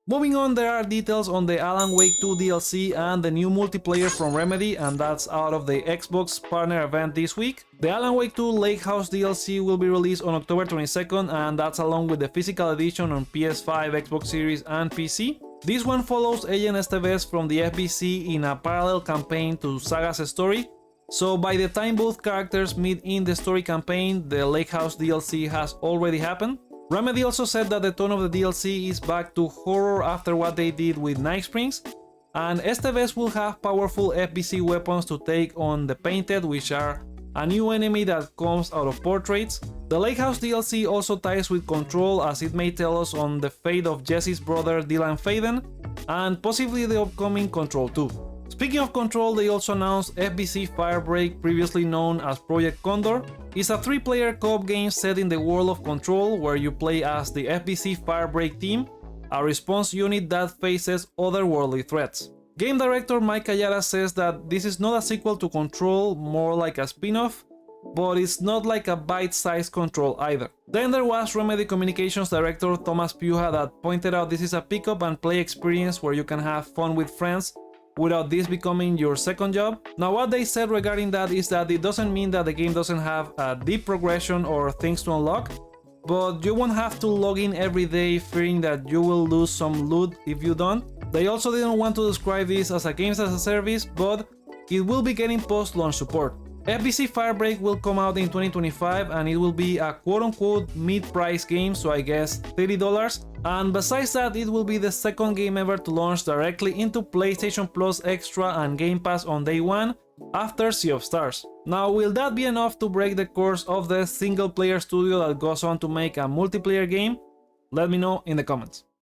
Moving on, there are details on the Alan Wake 2 DLC and the new multiplayer from Remedy, and that's out of the Xbox partner event this week. The Alan Wake 2 Lake House DLC will be released on October 22nd, and that's along with the physical edition on PS5, Xbox Series and PC. This one follows Agent Esteves from the FBC in a parallel campaign to Saga's story. So by the time both characters meet in the story campaign, the Lake House DLC has already happened. Remedy also said that the tone of the DLC is back to horror after what they did with Night Springs, and Esteves will have powerful FBC weapons to take on the Painted, which are a new enemy that comes out of portraits. The Lake House DLC also ties with Control, as it may tell us on the fate of Jesse's brother Dylan Faden, and possibly the upcoming Control 2. Speaking of Control, they also announced FBC Firebreak, previously known as Project Condor. It's a 3-player co-op game set in the world of Control, where you play as the FBC Firebreak team, a response unit that faces otherworldly threats. Game director Mike Ayala says that this is not a sequel to Control, more like a spin-off, but it's not like a bite-sized Control either. Then there was Remedy Communications director Thomas Puha that pointed out this is a pick-up and play experience where you can have fun with friends without this becoming your second job. Now, what they said regarding that is that it doesn't mean that the game doesn't have a deep progression or things to unlock, but you won't have to log in every day fearing that you will lose some loot if you don't. They also didn't want to describe this as a games as a service, but it will be getting post-launch support. FBC Firebreak will come out in 2025, and it will be a quote-unquote mid-price game, so I guess $30. And besides that, it will be the second game ever to launch directly into PlayStation Plus Extra and Game Pass on day one, after Sea of Stars. Now, will that be enough to break the course of the single-player studio that goes on to make a multiplayer game? Let me know in the comments.